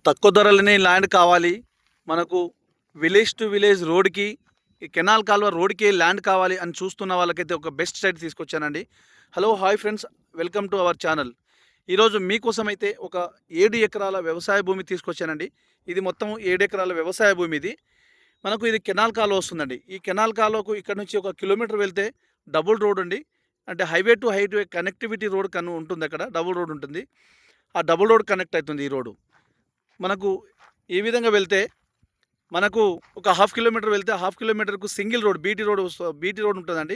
తక్కువ ధరలనే ల్యాండ్ కావాలి మనకు, విలేజ్ టు విలేజ్ రోడ్కి, ఈ కెనాల్ కాలువ రోడ్కి ల్యాండ్ కావాలి అని చూస్తున్న వాళ్ళకైతే ఒక బెస్ట్ సైట్ తీసుకొచ్చానండి. Hello hi friends, welcome to our channel. ఈరోజు మీకోసం అయితే ఒక 7 ఎకరాల వ్యవసాయ భూమి తీసుకొచ్చానండి. ఇది మొత్తం 7 ఎకరాల వ్యవసాయ భూమి. ఇది మనకు ఇది కెనాల్ కాలువ వస్తుందండి. ఈ కెనాల్ కాలువకు ఇక్కడ నుంచి 1 కిలోమీటర్ వెళ్తే డబుల్ రోడ్ అండి. అంటే highway to highway connectivity road కను ఉంటుంది. అక్కడ డబుల్ రోడ్ ఉంటుంది. ఆ డబుల్ రోడ్ కనెక్ట్ అవుతుంది ఈ రోడ్డు. మనకు ఈ విధంగా వెళ్తే మనకు ఒక 1/2 కిలోమీటర్ వెళ్తే 1/2 కిలోమీటర్కు సింగిల్ రోడ్ బీటీ రోడ్ ఉంటుందండి.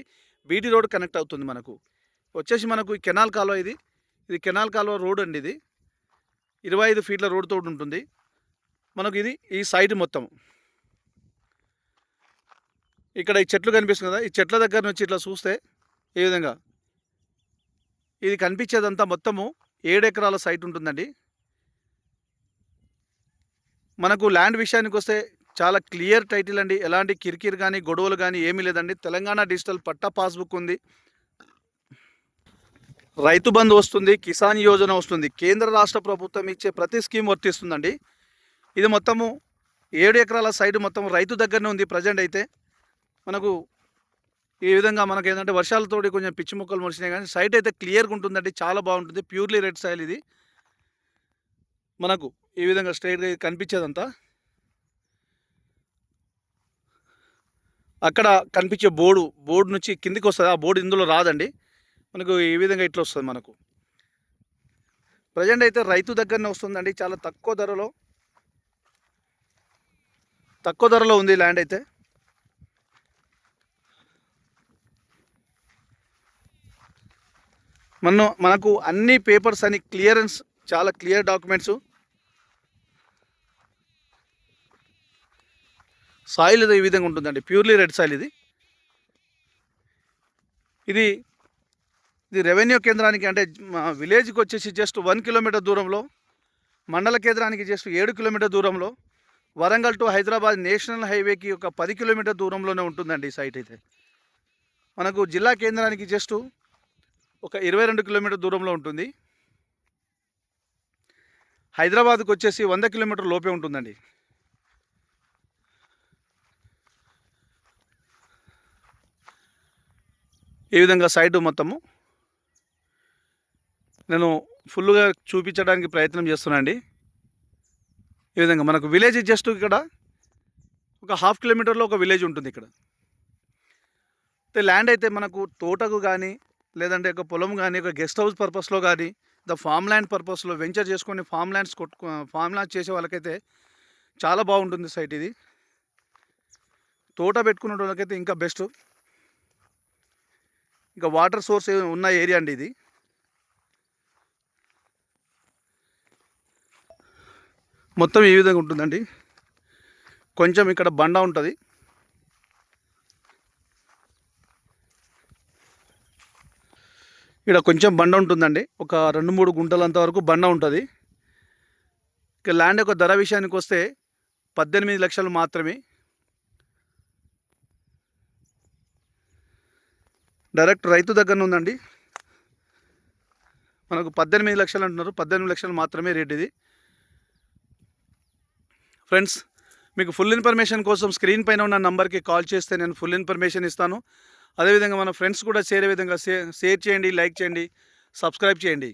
బీటీ రోడ్ కనెక్ట్ అవుతుంది. మనకు వచ్చేసి మనకు ఈ కెనాల్ కాలువ ఇది కెనాల్ కాలువ రోడ్ అండి. ఇది 25 ఫీట్ల రోడ్ తోటి ఉంటుంది. మనకు ఇది ఈ సైడ్ మొత్తం ఇక్కడ ఈ చెట్లు కనిపిస్తుంది కదా, ఈ చెట్ల దగ్గర నుంచి ఇట్లా చూస్తే ఈ విధంగా ఇది కనిపించేదంతా మొత్తము 7 ఎకరాల సైట్ ఉంటుందండి. మనకు ల్యాండ్ విషయానికి వస్తే చాలా క్లియర్ టైటిల్ అండి. ఎలాంటి కిరికిరి కానీ గొడవలు కానీ ఏమీ లేదండి. తెలంగాణ డిజిటల్ పట్టా పాస్బుక్ ఉంది, రైతు బంధు వస్తుంది, కిసాన్ యోజన వస్తుంది. కేంద్ర రాష్ట్ర ప్రభుత్వం ఇచ్చే ప్రతి స్కీమ్ వర్తిస్తుందండి. ఇది మొత్తము 7 ఎకరాల సైడ్ మొత్తం రైతు దగ్గరనే ఉంది. ప్రజెంట్ అయితే మనకు ఈ విధంగా మనకు ఏంటంటే వర్షాలతోటి కొంచెం పిచ్చి మొక్కలు మొలిచినాయి, కానీ సైట్ అయితే క్లియర్గా ఉంటుందండి. చాలా బాగుంటుంది. ప్యూర్లీ రెడ్ సాయిల్ ఇది. మనకు ఈ విధంగా స్ట్రైట్గా కనిపించేదంతా అక్కడ కనిపించే బోర్డు నుంచి కిందికి వస్తుంది. ఆ బోర్డు ఇందులో రాదండి. మనకు ఈ విధంగా ఇట్లా వస్తుంది. మనకు ప్రజెంట్ అయితే రైతు దగ్గరనే వస్తుందండి. చాలా తక్కువ ధరలో ఉంది ల్యాండ్ అయితే. మనకు అన్ని పేపర్స్ అని క్లియరెన్స్, చాలా క్లియర్ డాక్యుమెంట్స్. సాయిల్ ఈ విధంగా ఉంటుందండి. ప్యూర్లీ రెడ్ సాయిల్ ఇది రెవెన్యూ కేంద్రానికి అంటే విలేజ్కి వచ్చేసి జస్ట్ 1 కిలోమీటర్ దూరంలో, మండల కేంద్రానికి జస్ట్ 7 కిలోమీటర్ దూరంలో, వరంగల్ టు హైదరాబాద్ నేషనల్ హైవేకి ఒక 10 కిలోమీటర్ దూరంలోనే ఉంటుందండి ఈ సైట్ అయితే. మనకు జిల్లా కేంద్రానికి జస్ట్ ఒక 22 కిలోమీటర్ దూరంలో ఉంటుంది. హైదరాబాద్కి వచ్చేసి 100 కిలోమీటర్ లోపే ఉంటుందండి. ఈ విధంగా సైటు మొత్తము నేను ఫుల్గా చూపించడానికి ప్రయత్నం చేస్తున్నాను అండి. ఈ విధంగా మనకు విలేజ్ జస్ట్ ఇక్కడ ఒక 1/2 కిలోమీటర్లో ఒక విలేజ్ ఉంటుంది. ఇక్కడ ల్యాండ్ అయితే మనకు తోటకు కానీ, లేదంటే ఒక పొలం కానీ, ఒక గెస్ట్ హౌస్ పర్పస్లో కానీ, ఫామ్ ల్యాండ్ పర్పస్లో వెంచర్ చేసుకొని ఫామ్ ల్యాండ్స్ చేసే వాళ్ళకైతే చాలా బాగుంటుంది సైట్ ఇది. తోట పెట్టుకునే వాళ్ళకైతే ఇంకా బెస్ట్. ఇంకా వాటర్ సోర్స్ ఉన్న ఏరియా అండి ఇది. మొత్తం ఈ విధంగా ఉంటుందండి. కొంచెం ఇక్కడ బండ ఉంటుంది. ఇక్కడ కొంచెం బండ ఉంటుందండి. ఒక 2-3 గుంటలంత వరకు బండ ఉంటుంది. ఇక ల్యాండ్ యొక్క ధర విషయానికి వస్తే 18 లక్షలు మాత్రమే. డైరెక్ట్ రైతు దగ్గర ఉందండి. మనకు 18 లక్షలు అంటున్నారు. 18 లక్షలు మాత్రమే రేట్ ఇది. ఫ్రెండ్స్, మీకు ఫుల్ ఇన్ఫర్మేషన్ కోసం స్క్రీన్ పైన ఉన్న నంబర్కి కాల్ చేస్తే నేను ఫుల్ ఇన్ఫర్మేషన్ ఇస్తాను. అదేవిధంగా మన ఫ్రెండ్స్ కూడా చేరే విధంగా షేర్ చేయండి, లైక్ చేయండి, సబ్స్క్రైబ్ చేయండి.